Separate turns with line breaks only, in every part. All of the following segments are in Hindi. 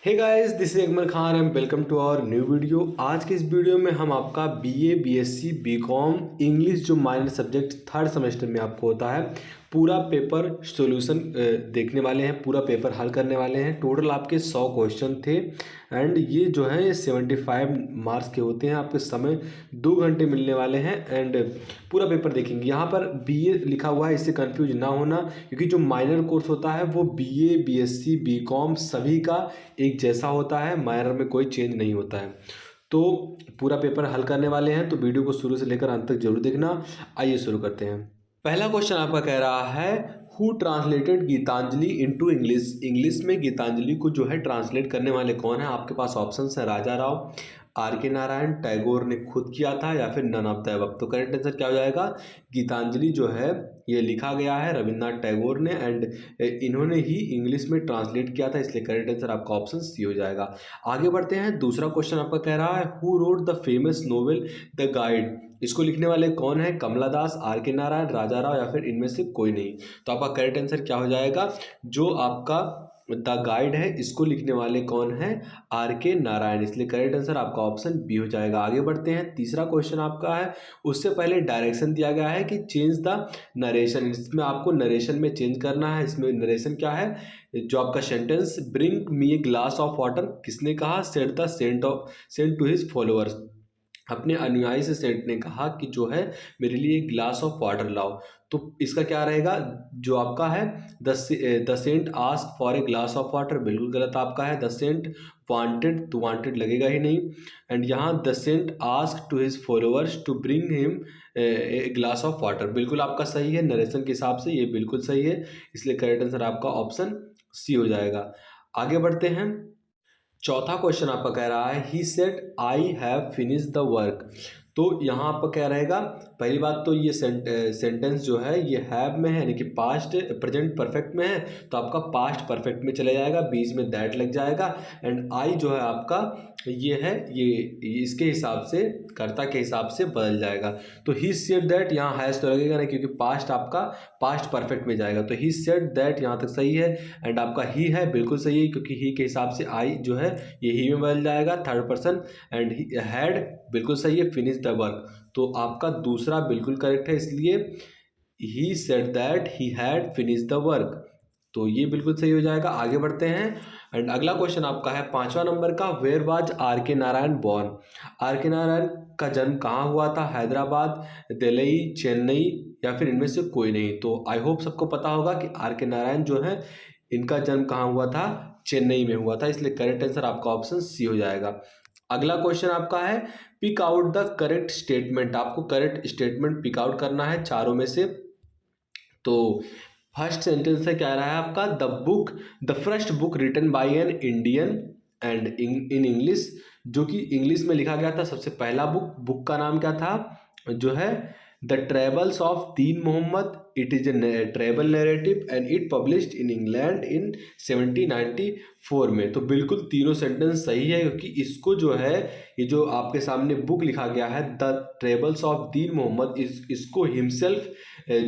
Hey guys, this is Akmal Khan and welcome to our new video. आज के इस वीडियो में हम आपका बीए, बीएससी, बीकॉम इंग्लिश जो माइनर सब्जेक्ट थर्ड सेमेस्टर में आपको होता है पूरा पेपर सॉल्यूशन देखने वाले हैं, पूरा पेपर हल करने वाले हैं। टोटल आपके 100 क्वेश्चन थे एंड ये जो है ये 75 मार्क्स के होते हैं। आपके समय 2 घंटे मिलने वाले हैं एंड पूरा पेपर देखेंगे। यहाँ पर बीए लिखा हुआ है, इससे कंफ्यूज ना होना, क्योंकि जो माइनर कोर्स होता है वो बीए, बीएससी, बीकॉम सभी का एक जैसा होता है, माइनर में कोई चेंज नहीं होता है। तो पूरा पेपर हल करने वाले हैं, तो वीडियो को शुरू से लेकर अंत तक जरूर देखना। आइए शुरू करते हैं। पहला क्वेश्चन आपका कह रहा है who translated Gitanjali into English. English में गीतांजलि को जो है ट्रांसलेट करने वाले कौन है। आपके पास ऑप्शंस है राजा राव, आर के नारायण, टैगोर ने खुद किया था, या फिर नन ऑफ द अबव। तो करेक्ट आंसर क्या हो जाएगा, गीतांजलि जो है ये लिखा गया है रविन्द्रनाथ टैगोर ने एंड इन्होंने ही इंग्लिश में ट्रांसलेट किया था, इसलिए करेक्ट आंसर आपका ऑप्शन सी हो जाएगा। आगे बढ़ते हैं। दूसरा क्वेश्चन आपका कह रहा है who wrote the famous novel the guide. इसको लिखने वाले कौन है, कमला दास, आर के नारायण, राजा राव, या फिर इनमें से कोई नहीं। तो आपका करेक्ट आंसर क्या हो जाएगा, जो आपका द गाइड है इसको लिखने वाले कौन है, आर के नारायण, इसलिए करेक्ट आंसर आपका ऑप्शन बी हो जाएगा। आगे बढ़ते हैं। तीसरा क्वेश्चन आपका है, उससे पहले डायरेक्शन दिया गया है कि चेंज द नरेशन। इसमें आपको नरेशन में चेंज करना है। इसमें नरेशन क्या है, जो आपका sentence bring me a glass of water किसने कहा, said the saint to his followers. अपने अनुयायी से सेंट ने कहा कि जो है मेरे लिए एक ग्लास ऑफ वाटर लाओ। तो इसका क्या रहेगा, जो आपका है the saint ask for a glass of water, बिल्कुल गलत आपका है। द सेंट वांटेड, तो वांटेड लगेगा ही नहीं। एंड यहाँ the saint ask to his followers to bring him a glass of water, बिल्कुल आपका सही है। नरेशन के हिसाब से ये बिल्कुल सही है, इसलिए करेक्ट आंसर आपका ऑप्शन सी हो जाएगा। आगे बढ़ते हैं। चौथा क्वेश्चन आपका कह रहा है he said I have finish the work. तो यहाँ आपका क्या रहेगा, पहली बात तो ये सेंटेंस जो है ये हैव में है, यानी कि पास्ट प्रेजेंट परफेक्ट में है, तो आपका पास्ट परफेक्ट में चला जाएगा, बीच में दैट लग जाएगा। एंड आई जो है आपका ये है, ये इसके हिसाब से, कर्ता के हिसाब से बदल जाएगा। तो ही सेड दैट, यहाँ हैज तो लगेगा नहीं, क्योंकि पास्ट आपका पास्ट परफेक्ट में जाएगा। तो ही सेड दैट यहाँ तक सही है एंड आपका ही है बिल्कुल सही है, क्योंकि ही के हिसाब से आई जो है ये ही में बदल जाएगा, थर्ड पर्सन। एंड हैड बिल्कुल सही है, फिनिश द वर्क, तो आपका दूसरा बिल्कुल करेक्ट है, इसलिए ही said that he had finish the work, तो ये बिल्कुल सही हो जाएगा। आगे बढ़ते हैं एंड अगला क्वेश्चन आपका है 5वां नंबर का, वेयर वाज आर के नारायण बॉर्न। आर के नारायण का जन्म कहाँ हुआ था, हैदराबाद, दिल्ली, चेन्नई, या फिर इनमें से कोई नहीं। तो आई होप सबको पता होगा कि आर के नारायण जो है इनका जन्म कहाँ हुआ था, चेन्नई में हुआ था, इसलिए करेक्ट आंसर आपका ऑप्शन सी हो जाएगा। अगला क्वेश्चन आपका है pick out the correct statement. आपको करेक्ट स्टेटमेंट पिक आउट करना है चारों में से। तो फर्स्ट सेंटेंस है क्या रहा है आपका, the first book written by an Indian and in English, जो कि इंग्लिश में लिखा गया था सबसे पहला बुक का नाम क्या था, जो है the travels of Dean Mahomed. It is a travel narrative and it published in England in 1794 में। तो बिल्कुल तीनों सेंटेंस सही है, क्योंकि इसको जो है ये जो आपके सामने बुक लिखा गया है the travels of Dean Mohammad, इसको हिमसेल्फ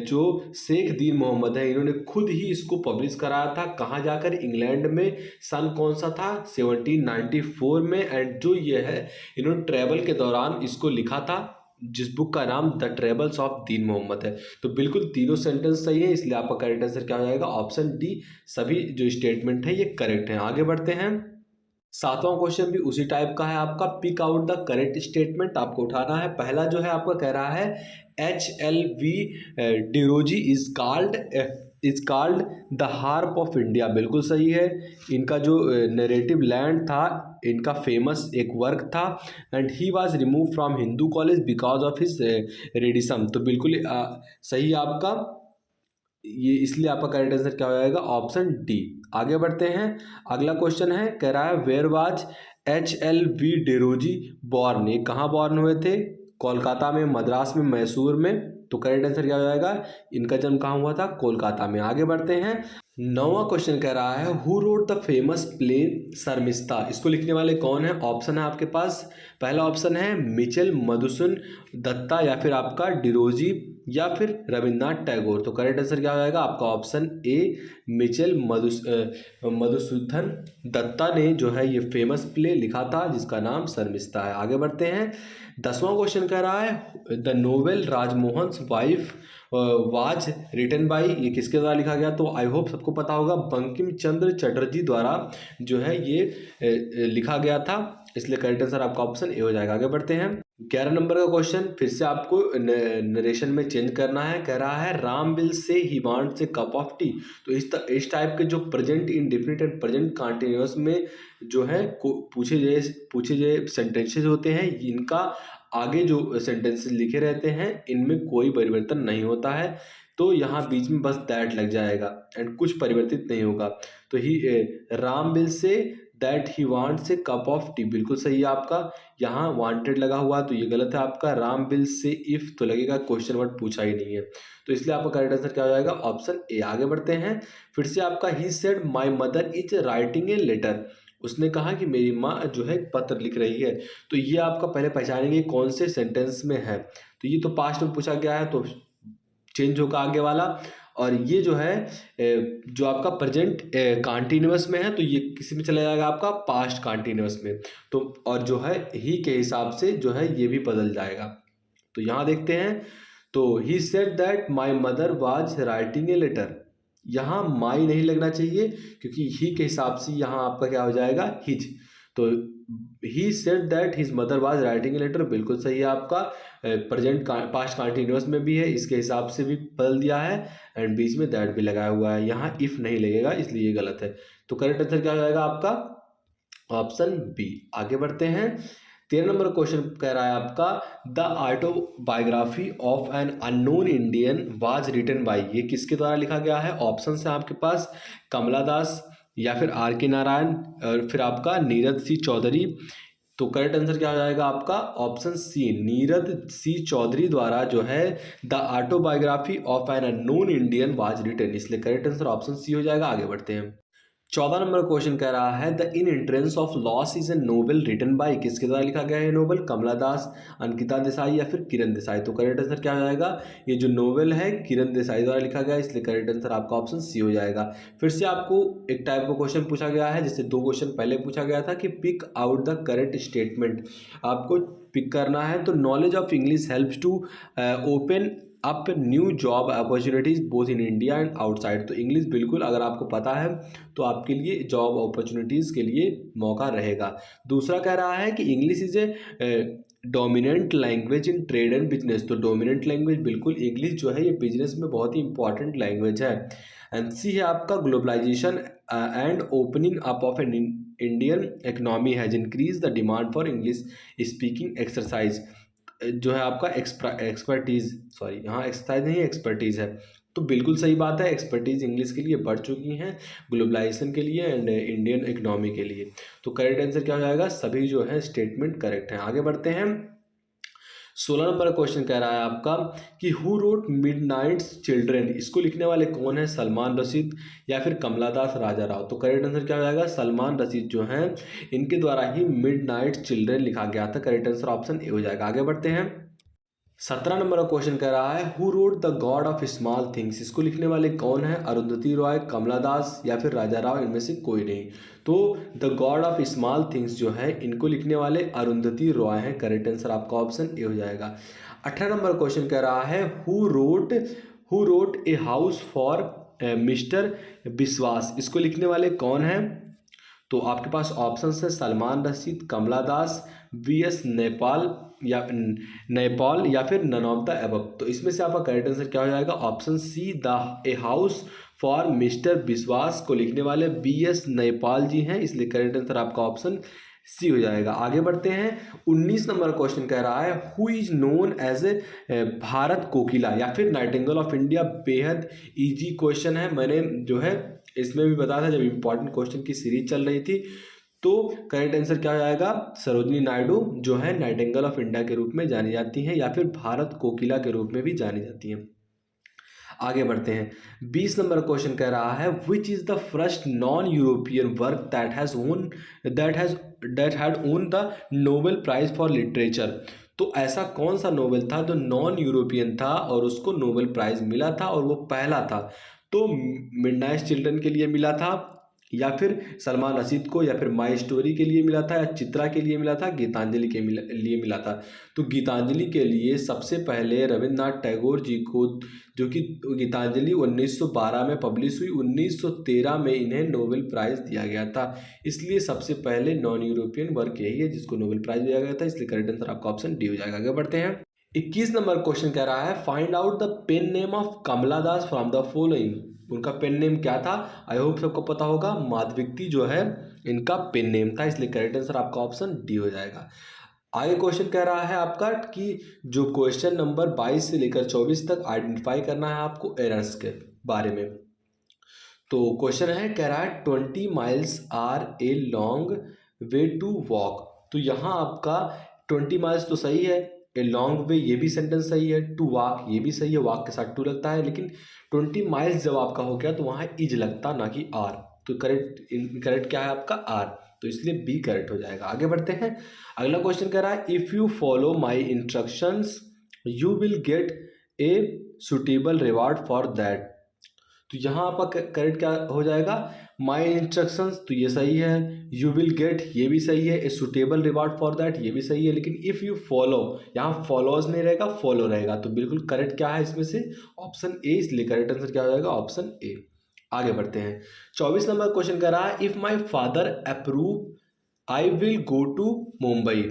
जो शेख दीन मोहम्मद है इन्होंने खुद ही इसको पब्लिश कराया था। कहाँ जाकर, इंग्लैंड में। सन कौन सा था, 1794 में। एंड जो ये है इन्होंने ट्रैवल के दौरान इसको लिखा था, जिस बुक का नाम the travels of Dean Mohammad है। तो बिल्कुल तीनों सेंटेंस सही है, इसलिए आपका करेक्ट आंसर क्या हो जाएगा, ऑप्शन डी। सभी जो स्टेटमेंट है ये करेक्ट है। आगे बढ़ते हैं। 7वां क्वेश्चन भी उसी टाइप का है आपका, pick out the correct statement आपको उठाना है। पहला जो है आपका कह रहा है HLV Derozio is called the harp of India, बिल्कुल सही है। इनका जो नरेटिव लैंड था, इनका फेमस एक वर्क था। And he was remove from Hindu college because of his radicalism, तो बिल्कुल सही आपका ये, इसलिए आपका करेक्ट आंसर क्या हो जाएगा, ऑप्शन डी। आगे बढ़ते हैं। अगला क्वेश्चन है कह रहा है वेयर वाज HLV डिरोजी बॉर्न। ये कहाँ बॉर्न हुए थे, कोलकाता में, मद्रास में, मैसूर में। तो करेक्ट आंसर क्या हो जाएगा, इनका जन्म कहाँ हुआ था, कोलकाता में। आगे बढ़ते हैं। 9वां क्वेश्चन कह रहा है who wrote the famous play Sharmishtha. इसको लिखने वाले कौन है, ऑप्शन है आपके पास। पहला ऑप्शन है मिचेल मधुसूदन दत्ता, या फिर आपका डिरोजी या फिर रविन्द्रनाथ टैगोर? तो करेक्ट आंसर क्या हो जाएगा आपका option A Michael Madhusudan Dutta ने जो है ये फेमस प्ले लिखा था जिसका नाम शर्मिष्ठा है। आगे बढ़ते हैं। 10वां क्वेश्चन कह रहा है the novel Rajmohan wife was written by, ये किसके द्वारा लिखा गया? तो आई होप सबको पता होगा बंकिम चंद्र चटर्जी द्वारा जो है ये लिखा गया था, इसलिए करेक्ट आंसर आपका ऑप्शन ए हो जाएगा। आगे बढ़ते हैं। 11 नंबर का क्वेश्चन फिर से आपको नरेशन में चेंज करना है। कह रहा है राम विल से ही want say cup of T. तो इस टाइप के जो present indefinite and present continuous में जो है पूछे गए सेंटेंसेस होते हैं, इनका आगे जो सेंटेंसेस लिखे रहते हैं इनमें कोई परिवर्तन नहीं होता है, तो यहाँ बीच में बस दैट लग जाएगा एंड कुछ परिवर्तित नहीं होगा। तो he Ram will say that he want say cup of tea, बिल्कुल सही है आपका। यहाँ वांटेड लगा हुआ तो ये गलत है आपका। राम विल से इफ तो लगेगा, क्वेश्चन वर्ड पूछा ही नहीं है, तो इसलिए आपका करेक्ट आंसर क्या हो जाएगा ऑप्शन ए। आगे बढ़ते हैं। फिर से आपका he said my mother is writing a letter, उसने कहा कि मेरी माँ जो है पत्र लिख रही है। तो ये आपका पहले पहचानेंगे कौन से सेंटेंस में है। तो ये तो पास्ट में पूछा गया है तो चेंज होगा आगे वाला, और ये जो है जो आपका प्रेजेंट कॉन्टिन्यूअस में है तो ये किसी में चला जाएगा आपका पास्ट कॉन्टिन्यूअस में। तो और जो है ही के हिसाब से जो है ये भी बदल जाएगा। तो यहाँ देखते हैं। तो he said that my mother was writing a letter, यहाँ माई नहीं लगना चाहिए क्योंकि ही के हिसाब से यहाँ आपका क्या हो जाएगा हिज। तो he said that his mother was writing a letter, बिल्कुल सही है आपका। प्रेजेंट पास्ट कॉन्टिन्यूअस में भी है, इसके हिसाब से भी बदल दिया है एंड बीच में दैट भी लगाया हुआ है। यहाँ इफ नहीं लगेगा इसलिए ये गलत है। तो करेक्ट आंसर क्या हो जाएगा आपका ऑप्शन बी। आगे बढ़ते हैं। 13 नंबर क्वेश्चन कह रहा है आपका the autobiography of an unknown Indian was written by, ये किसके द्वारा लिखा गया है? ऑप्शन है आपके पास कमला दास या फिर आर के नारायण और फिर आपका नीरज सी चौधरी। तो करेक्ट आंसर क्या हो जाएगा आपका option C Nirad C Chaudhuri द्वारा जो है the autobiography of an unknown Indian was written, इसलिए करेक्ट आंसर ऑप्शन सी हो जाएगा। आगे बढ़ते हैं। 14 नंबर क्वेश्चन कह रहा है the inheritance of loss is a novel written by, किसके द्वारा लिखा गया है नोवेल? कमला दास, अंकिता देसाई या फिर किरण देसाई। तो करेक्ट आंसर क्या हो जाएगा? ये जो नोवेल है किरण देसाई द्वारा लिखा गया है, इसलिए करेक्ट आंसर आपका ऑप्शन सी हो जाएगा। फिर से आपको एक टाइप का क्वेश्चन पूछा गया है, जैसे 2 क्वेश्चन पहले पूछा गया था कि pick out the correct statement, आपको पिक करना है। तो knowledge of English helps to open up new job opportunities both in India and outside. तो इंग्लिश बिल्कुल अगर आपको पता है तो आपके लिए जॉब अपॉर्चुनिटीज़ के लिए मौका रहेगा। दूसरा कह रहा है कि English is a dominant language in trade and business. तो डोमिनेंट लैंग्वेज बिल्कुल इंग्लिश जो है ये बिजनेस में बहुत ही इंपॉर्टेंट लैंग्वेज है। एंड सी है आपका globalisation and opening up of an Indian economy has increase the demand for English speaking exercise, जो है आपका एक्सपर्टीज़, सॉरी यहाँ एक्सरसाइज नहीं एक्सपर्टीज़ है। तो बिल्कुल सही बात है, एक्सपर्टीज़ इंग्लिश के लिए बढ़ चुकी हैं ग्लोबलाइजेशन के लिए एंड इंडियन इकोनॉमी के लिए। तो करेक्ट आंसर क्या हो जाएगा? सभी जो है स्टेटमेंट करेक्ट हैं। आगे बढ़ते हैं। 16 नंबर क्वेश्चन कह रहा है आपका कि हु रोट मिडनाइट्स चिल्ड्रेन, इसको लिखने वाले कौन है? सलमान रशीद या फिर कमला दास राजा राव। तो करेक्ट आंसर क्या हो जाएगा? सलमान रशीद जो हैं इनके द्वारा ही मिडनाइट चिल्ड्रेन लिखा गया था। करेक्ट आंसर ऑप्शन ए हो जाएगा। आगे बढ़ते हैं। 17 नंबर का क्वेश्चन कह रहा है who wrote the God of small things, इसको लिखने वाले कौन है? अरुंधति रॉय, कमला दास या फिर राजा राव, इनमें से कोई नहीं। तो the God of small things जो है इनको लिखने वाले अरुंधति रॉय हैं। करेक्ट आंसर आपका ऑप्शन ए हो जाएगा। 18 नंबर क्वेश्चन कह रहा है who wrote a house for mister विश्वास, इसको लिखने वाले कौन हैं? तो आपके पास ऑप्शन है सलमान रशीद, कमला दास, वीएस नेपाल या फिर नन ऑफ द अबव। तो इसमें से आपका करेक्ट आंसर क्या हो जाएगा? Option see the a house for mister विश्वास को लिखने वाले बीएस नेपाल जी हैं, इसलिए करेक्ट आंसर आपका ऑप्शन सी हो जाएगा। आगे बढ़ते हैं। 19 नंबर क्वेश्चन कह रहा है who is known as a Bharat Kokila या फिर नाइटिंगेल ऑफ इंडिया। बेहद इजी क्वेश्चन है, मैंने जो है इसमें भी बताया था जब इंपॉर्टेंट क्वेश्चन की सीरीज चल रही थी। तो करेक्ट आंसर क्या हो जाएगा? सरोजिनी नायडू जो है नाइटिंगेल ऑफ इंडिया के रूप में जानी जाती हैं या फिर भारत कोकिला के रूप में भी जानी जाती हैं। आगे बढ़ते हैं। 20 नंबर क्वेश्चन कह रहा है which is the first non European work that had won the Nobel Prize for literature. तो ऐसा कौन सा नोबेल था जो नॉन यूरोपियन था और उसको नोबेल प्राइज़ मिला था और वो पहला था? तो मिडनाइट चिल्ड्रन के लिए मिला था, या फिर सलमान रशीद को, या फिर माई स्टोरी के लिए मिला था, या चित्रा के लिए मिला था, गीतांजलि के लिए मिला था? तो गीतांजलि के लिए सबसे पहले रविंद्रनाथ टैगोर जी को, जो कि गीतांजलि 1912 में पब्लिश हुई, 1913 में इन्हें नोबेल प्राइज़ दिया गया था। इसलिए सबसे पहले नॉन यूरोपियन वर्क यही है जिसको नोबेल प्राइज़ दिया गया था, इसलिए करेक्ट आंसर आपका ऑप्शन डी हो जाएगा। आगे बढ़ते हैं। 21 नंबर क्वेश्चन कह रहा है find out the pen name of Kamala Das from the following. उनका पेन नेम क्या था? आई होप सबको पता होगा, माधविक्ति जो है इनका पेन नेम था, इसलिए करेक्ट आंसर आपका ऑप्शन डी हो जाएगा। आगे क्वेश्चन कह रहा है आपका कि जो क्वेश्चन नंबर 22 से लेकर 24 तक आइडेंटिफाई करना है आपको एरर्स के बारे में। तो क्वेश्चन है, कह रहा है 20 miles are a long way to walk. तो यहाँ आपका 20 माइल्स तो सही है, ए लॉन्ग वे ये भी सेंटेंस सही है, टू वॉक ये भी सही है, वॉक के साथ टू लगता है, लेकिन 20 माइल्स जब आपका हो गया तो वहाँ इज लगता ना कि आर। तो करेक्ट क्या है आपका? आर। तो इसलिए बी करेक्ट हो जाएगा। आगे बढ़ते हैं। अगला क्वेश्चन कह रहा है if you follow my instructions you will get a suitable reward for that. तो यहाँ आपका करेक्ट क्या हो जाएगा? माई इंस्ट्रक्शंस तो ये सही है, यू विल गेट ये भी सही है, a suitable reward for that ये भी सही है, लेकिन इफ़ यू फॉलो, यहाँ फॉलोज नहीं रहेगा, फॉलो रहेगा। तो बिल्कुल करेक्ट क्या है इसमें से? ऑप्शन ए, इसलिए करेक्ट आंसर क्या हो जाएगा? Option A. आगे बढ़ते हैं। 24 नंबर क्वेश्चन कर रहा है if my father approve I will go to Mumbai.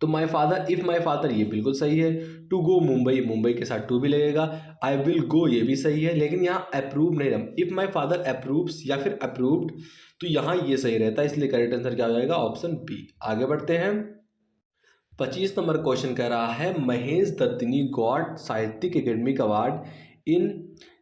तो my father, if my father ये बिल्कुल सही है, टू गो मुंबई, मुंबई के साथ टू भी लगेगा, आई विल गो ये भी सही है, लेकिन यहाँ अप्रूव नहीं रहा। इफ़ माई फादर अप्रूव्स या फिर अप्रूव्ड तो यहाँ ये सही रहता है, इसलिए करेक्ट आंसर क्या हो जाएगा? Option B. आगे बढ़ते हैं। 25 नंबर क्वेश्चन कह रहा है महेश दत्तनी गॉट साहित्यिक academic award in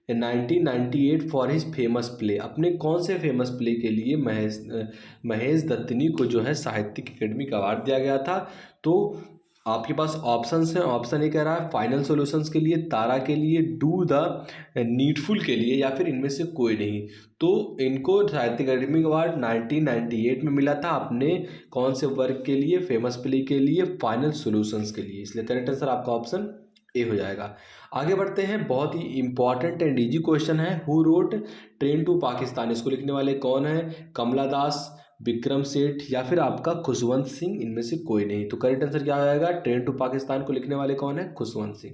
1998 for his famous play. अपने कौन से फेमस प्ले के लिए महेश दत्तनी को जो है साहित्यिक एकेडमिक अवार्ड दिया गया था? तो आपके पास ऑप्शंस हैं। ऑप्शन ए कह रहा है फाइनल सॉल्यूशंस के लिए, तारा के लिए, डू द नीडफुल के लिए, या फिर इनमें से कोई नहीं। तो इनको साहित्यिक एकेडमिक अवार्ड 1998 में मिला था अपने कौन से वर्क के लिए? फेमस प्ले के लिए, फाइनल सॉल्यूशंस के लिए, इसलिए करेक्ट आंसर आपका ऑप्शन ए हो जाएगा। आगे बढ़ते हैं। बहुत ही इंपॉर्टेंट एंड इजी क्वेश्चन है, who wrote Train to Pakistan. इसको लिखने वाले कौन है? कमला दास, विक्रम सेठ, या फिर आपका खुशवंत सिंह, इनमें से कोई नहीं। तो करेक्ट आंसर क्या हो जाएगा? ट्रेन टू पाकिस्तान को लिखने वाले कौन है? खुशवंत सिंह।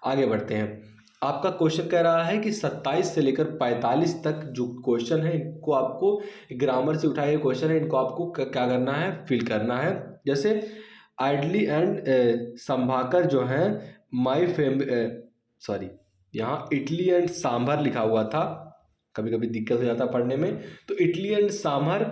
आगे बढ़ते हैं। आपका क्वेश्चन कह रहा है कि 27 से लेकर 45 तक जो क्वेश्चन है इनको आपको ग्रामर से उठाए क्वेश्चन है, इनको आपको क्या करना है? फिल करना है। जैसे आइडली एंड संभाकर जो है माई सॉरी, यहाँ इडली एंड सांभर लिखा हुआ था, कभी कभी दिक्कत हो जाता पढ़ने में। तो idli and sambar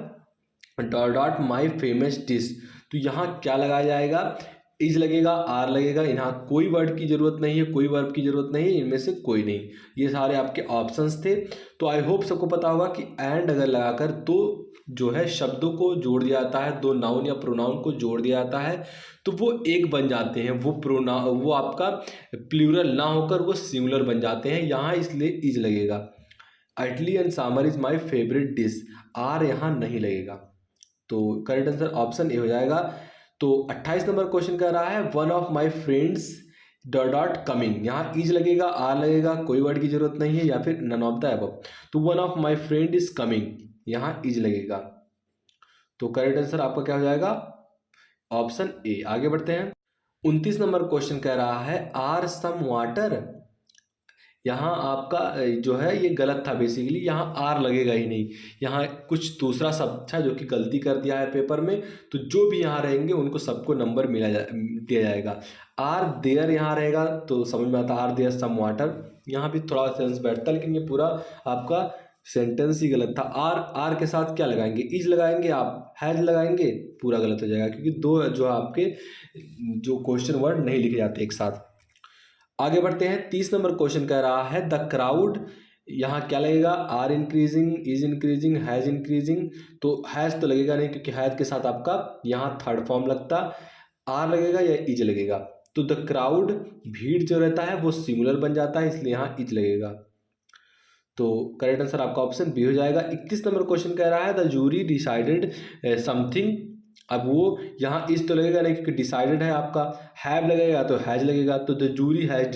dot dot my famous dish. तो यहाँ क्या लगाया जाएगा? इज लगेगा, आर लगेगा, यहाँ कोई वर्ड की ज़रूरत नहीं है, कोई वर्ब की ज़रूरत नहीं है, इनमें से कोई नहीं। ये सारे आपके ऑप्शंस थे। तो आई होप सबको पता होगा कि एंड अगर लगाकर दो जो है शब्दों को जोड़ दिया जाता है, दो नाउन या प्रोनाउन को जोड़ दिया जाता है, तो वो एक बन जाते हैं। वो आपका प्लूरल ना होकर वो सिंगुलर बन जाते हैं। यहाँ इसलिए इज लगेगा। Idli and sambar is my favourite dish, are यहाँ नहीं लगेगा। तो करेक्ट आंसर ऑप्शन ए हो जाएगा। तो 28 नंबर क्वेश्चन कह रहा है one of my friends dot dot coming. यहाँ इज लगेगा, आर लगेगा, कोई वर्ड की जरूरत नहीं है, या फिर नन ऑफ द अबव। तो one of my friend is coming, यहाँ इज लगेगा। तो करेक्ट आंसर आपका क्या हो जाएगा? Option A. आगे बढ़ते हैं। 29 नंबर क्वेश्चन कह रहा है आर सम वाटर। यहाँ आपका जो है ये गलत था बेसिकली, यहाँ आर लगेगा ही नहीं, यहाँ कुछ दूसरा शब्द था जो कि गलती कर दिया है पेपर में। तो जो भी यहाँ रहेंगे उनको सबको नंबर दिया जाएगा। आर देयर यहाँ रहेगा तो समझ में आता, आर देयर सम वाटर, यहाँ भी थोड़ा सेंस बैठता, लेकिन ये पूरा आपका सेंटेंस ही गलत था। आर के साथ क्या लगाएंगे? इज लगाएंगे, आप हैज लगाएंगे, पूरा गलत हो जाएगा, क्योंकि दो जो आपके जो क्वेश्चन वर्ड नहीं लिखे जाते एक साथ। आगे बढ़ते हैं। 30 नंबर क्वेश्चन कह रहा है द क्राउड, यहाँ क्या लगेगा? Are increasing, is increasing, has increasing. तो हैज तो लगेगा नहीं, क्योंकि हैज के साथ आपका यहाँ थर्ड फॉर्म लगता, आर लगेगा या इज लगेगा। तो द क्राउड, भीड़ जो रहता है वो सिंगुलर बन जाता है, इसलिए यहाँ इज लगेगा। तो करेक्ट आंसर आपका ऑप्शन बी हो जाएगा। 31 नंबर क्वेश्चन कह रहा है द जूरी डिसाइडेड समथिंग अब वो यहाँ इज तो लगेगा नहीं क्योंकि डिसाइडेड है आपका, हैव लगेगा तो हैज लगेगा, तो the jury has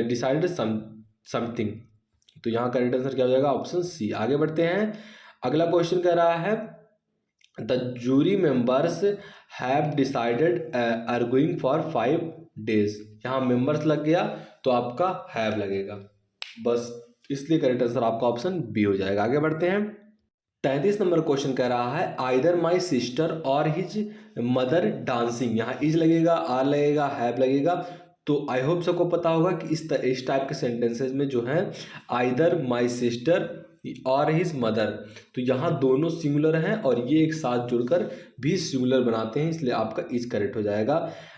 decided something. तो यहाँ करेक्ट आंसर क्या हो जाएगा? Option C. आगे बढ़ते हैं, अगला क्वेश्चन कह रहा है the jury members have decided arguing for 5 days। यहाँ मेंबर्स लग गया तो आपका हैव लगेगा, बस इसलिए करेक्ट आंसर आपका ऑप्शन बी हो जाएगा। आगे बढ़ते हैं, 33 नंबर क्वेश्चन कह रहा है आइदर माई सिस्टर और हिज मदर डांसिंग। यहाँ इज लगेगा, आर लगेगा, हैव लगेगा। तो आई होप सबको पता होगा कि इस टाइप के सेंटेंसेस में जो है आइदर माई सिस्टर और हिज मदर, तो यहाँ दोनों सिंगुलर हैं और ये एक साथ जुड़कर भी सिंगुलर बनाते हैं, इसलिए आपका इज करेक्ट हो जाएगा।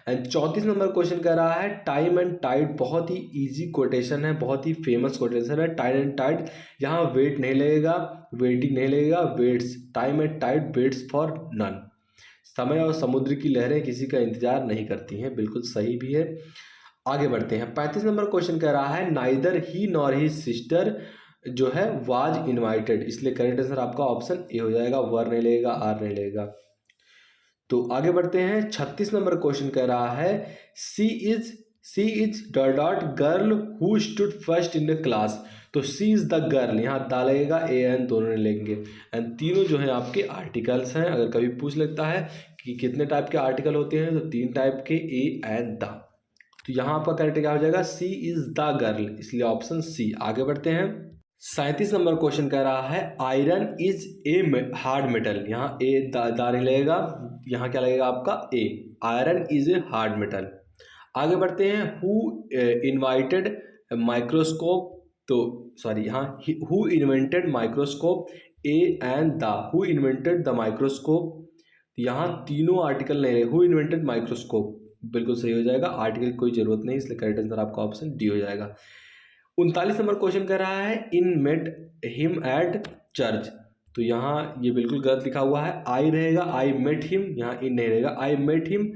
एंड 34 नंबर क्वेश्चन कह रहा है टाइम एंड टाइड। बहुत ही इजी कोटेशन है, बहुत ही फेमस कोटेशन है। टाइम एंड टाइड, यहाँ वेट नहीं लगेगा, वेटिंग नहीं लगेगा, waits. Time and tide waits for none. समय और समुद्र की लहरें किसी का इंतजार नहीं करती हैं, बिल्कुल सही भी है। आगे बढ़ते हैं, 35 नंबर क्वेश्चन कह रहा है नाइदर ही नॉर हिज सिस्टर जो है वाज इनवाइटेड, इसलिए करेक्ट आंसर आपका ऑप्शन ए हो जाएगा। वर नहीं लगेगा, आर नहीं लगेगा। तो आगे बढ़ते हैं, 36 नंबर क्वेश्चन कह रहा है she is that girl who stood first in the class. तो सी इज द गर्ल, यहाँ दा लगेगा, ए एन दोनों ने लेंगे। एंड तीनों जो है आपके आर्टिकल्स हैं। अगर कभी पूछ लगता है कि कितने टाइप के आर्टिकल होते हैं, तो 3 टाइप के, ए एंड द। तो यहाँ आपका करेक्ट क्या हो जाएगा? सी इज द गर्ल, इसलिए ऑप्शन सी। आगे बढ़ते हैं, 37 नंबर क्वेश्चन कह रहा है iron is a hard metal. यहाँ ए दा नहीं लगेगा, यहाँ क्या लगेगा आपका? A. Iron is a hard metal. आगे बढ़ते हैं, हु इन्वाइटेड माइक्रोस्कोप। तो सॉरी, यहाँ who invented microscope, a an the. Who invented the microscope, यहाँ तीनों आर्टिकल नहीं रहे। हु इन्वेंटेड माइक्रोस्कोप बिल्कुल सही हो जाएगा, आर्टिकल की कोई जरूरत नहीं, इसलिए करेक्ट आंसर आपका ऑप्शन डी हो जाएगा। 39 नंबर क्वेश्चन कह रहा है इन मेट हिम एट चर्च। तो यहाँ ये बिल्कुल गलत लिखा हुआ है, आई रहेगा, आई मेट हिम, यहाँ इन नहीं रहेगा, I met him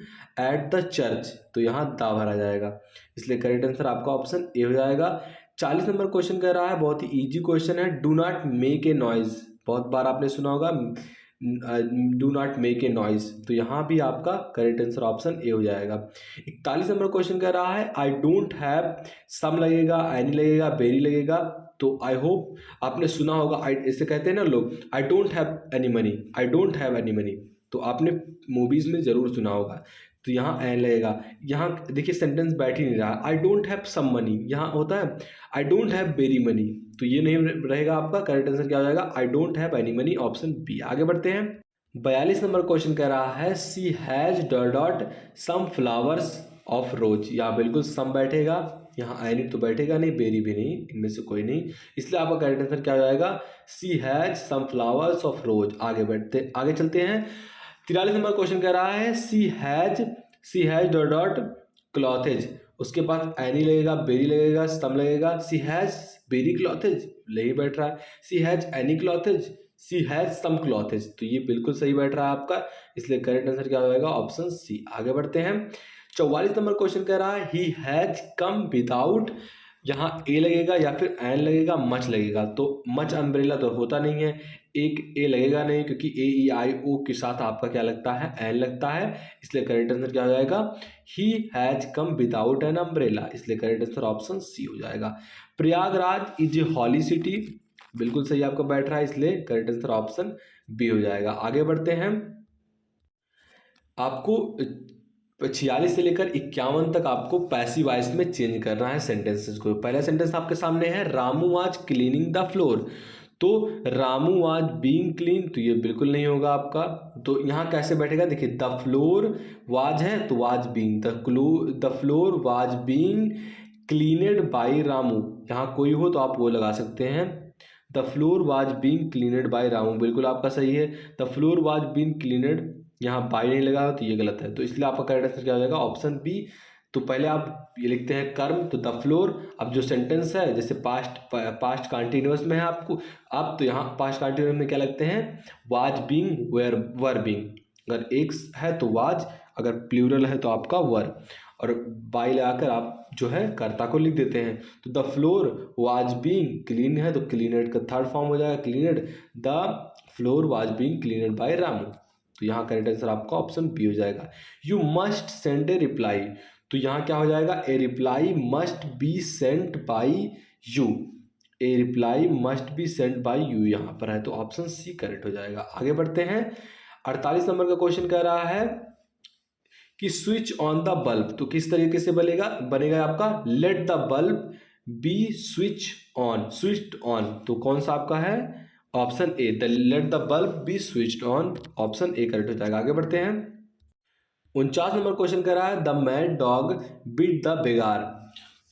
at the church. तो यहाँ दा भरा जाएगा, इसलिए करेक्ट आंसर आपका ऑप्शन ए हो जाएगा। 40 नंबर क्वेश्चन कह रहा है, बहुत ही इजी क्वेश्चन है, do not make a noise. बहुत बार आपने सुना होगा do not make a noise, तो यहाँ भी आपका करेक्ट आंसर ऑप्शन ए हो जाएगा। 41 नंबर क्वेश्चन कह रहा है आई डोंट हैव, सम लगेगा, एनी लगेगा, वेरी लगेगा। तो आई होप आपने सुना होगा, ऐसे कहते हैं ना लोग, आई don't have any money, I don't have any money. तो आपने मूवीज़ में ज़रूर सुना होगा, तो यहाँ एन लगेगा। यहाँ देखिए सेंटेंस बैठ ही नहीं रहा, I don't have some money, यहाँ होता है I don't have very money, तो ये नहीं रहेगा आपका। करेक्ट आंसर क्या हो जाएगा? I don't have any money, option B. आगे बढ़ते हैं, 42 नंबर क्वेश्चन कह रहा है she has got some flowers of rose. यहाँ बिल्कुल सम बैठेगा, यहाँ एनी तो बैठेगा नहीं, बेरी भी नहीं, इनमें से कोई नहीं, इसलिए आपका करेक्ट आंसर क्या हो जाएगा? She has some flowers of rose. आगे चलते हैं, 43 नंबर क्वेश्चन कह रहा है सी हैज डॉट क्लॉथेज। उसके पास एनी लगेगा, बेरी लगेगा, सम लगेगा, सी हैज बेरी क्लॉथेज नहीं बैठ रहा है, she has any clothes, she has some clothes. तो ये बिल्कुल सही बैठ रहा है आपका, इसलिए करेक्ट आंसर क्या हो जाएगा? Option C. आगे बढ़ते हैं, 44 नंबर क्वेश्चन कह रहा है ही हैज कम विदाउट। यहाँ ए लगेगा या फिर एन लगेगा, मच लगेगा। तो मच अम्ब्रेला तो होता नहीं है, एक ए लगेगा नहीं, क्योंकि ए ई आई ओ के साथ आपका क्या लगता है? एन लगता है, इसलिए करेक्ट आंसर क्या हो जाएगा? He has come without an umbrella, इसलिए करेक्ट आंसर ऑप्शन सी हो जाएगा। Prayagraj is a holy city, बिल्कुल सही आपका बैठ रहा है, इसलिए करेक्ट आंसर ऑप्शन बी हो जाएगा। आगे बढ़ते हैं, आपको 46 से लेकर 51 तक आपको पैसिव वॉइस में चेंज करना है सेंटेंसेस को। पहला सेंटेंस आपके सामने है Ramu was cleaning the floor. तो रामू वाज बीइंग क्लीन, तो ये बिल्कुल नहीं होगा आपका। तो यहाँ कैसे बैठेगा? देखिए, द फ्लोर वाज है तो was being, the floor was being cleaned by Ramu. यहाँ कोई हो तो आप वो लगा सकते हैं, the floor was being cleaned by Ramu, बिल्कुल आपका सही है। The floor was being cleaned, यहाँ बाय नहीं लगा तो ये गलत है, तो इसलिए आपका करेक्ट आंसर क्या हो जाएगा? Option B. तो पहले आप ये लिखते हैं कर्म, तो द फ्लोर। अब जो सेंटेंस है, जैसे पास्ट कंटिन्यूअस में है आपको, अब तो यहाँ पास्ट कंटिन्यूअस में क्या लगते हैं? Was being, were being. अगर एक है तो वाज, अगर प्लूरल है तो आपका वर, और बाय लगाकर आप जो है कर्ता को लिख देते हैं। तो the floor was being clean है तो क्लीनेड का थर्ड फॉर्म हो जाएगा cleaned, the floor was being cleaned by Ramu. तो यहाँ करेक्ट आंसर आपका ऑप्शन बी हो जाएगा। You must send a reply, तो यहाँ क्या हो जाएगा, a reply must be sent by you, a reply must be sent by you यहाँ पर है, तो ऑप्शन सी करेक्ट हो जाएगा। आगे बढ़ते हैं। 48 नंबर का क्वेश्चन कह रहा है कि स्विच ऑन द बल्ब, तो किस तरीके से बनेगा आपका, let the bulb be switch on, switched on, तो कौन सा आपका है, option A, the let the bulb be switched on, option A correct हो जाएगा। आगे बढ़ते हैं। 49 नंबर क्वेश्चन कह रहा है the mad dog bit the beggar,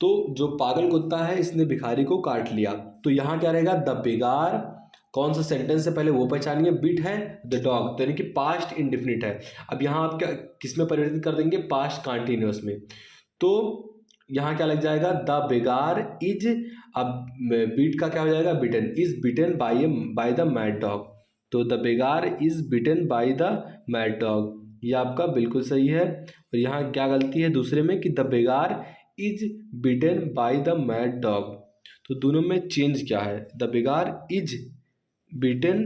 तो जो पागल कुत्ता है इसने भिखारी को काट लिया, तो यहाँ क्या रहेगा, द बेगार, कौन सा सेंटेंस से पहले वो पहचानिए, बिट है द डॉग, तो यानी कि पास्ट इंडिफिनिट है। अब यहाँ आप क्या किस में परिवर्तित कर देंगे, पास्ट कंटिन्यूअस में, तो यहाँ क्या लग जाएगा, द बेगार इज, अब बीट का क्या हो जाएगा, bitten, is bitten by the mad dog, तो the beggar is bitten by the mad dog, ये आपका बिल्कुल सही है। और यहाँ क्या गलती है दूसरे में कि the beggar is bitten by the mad dog, तो दोनों में चेंज क्या है, the beggar is bitten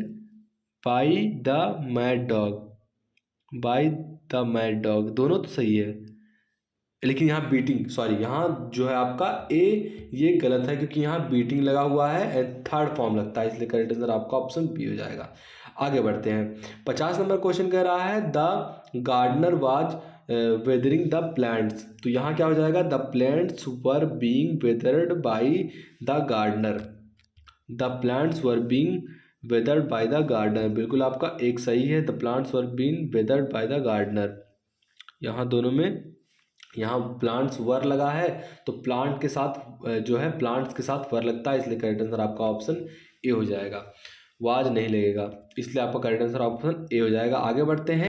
by the mad dog, by the mad dog, दोनों तो सही है, लेकिन यहाँ बीटिंग, सॉरी यहाँ जो है आपका ए ये गलत है, क्योंकि यहाँ बीटिंग लगा हुआ है एंड थर्ड फॉर्म लगता है, इसलिए करेक्ट आंसर आपका ऑप्शन बी हो जाएगा। आगे बढ़ते हैं। 50 नंबर क्वेश्चन कह रहा है the gardener was watering the plants, तो यहाँ क्या हो जाएगा, the plants were being watered by the gardener, the plants were being watered by the gardener, बिल्कुल आपका एक सही है, the plants were being watered by the gardener, यहाँ दोनों में, यहाँ प्लांट्स वर लगा है तो प्लांट के साथ जो है प्लांट्स के साथ वर लगता है, इसलिए करेक्ट आंसर आपका ऑप्शन ए हो जाएगा। वाज नहीं लगेगा, इसलिए आपका करेक्ट आंसर ऑप्शन ए हो जाएगा। आगे बढ़ते हैं।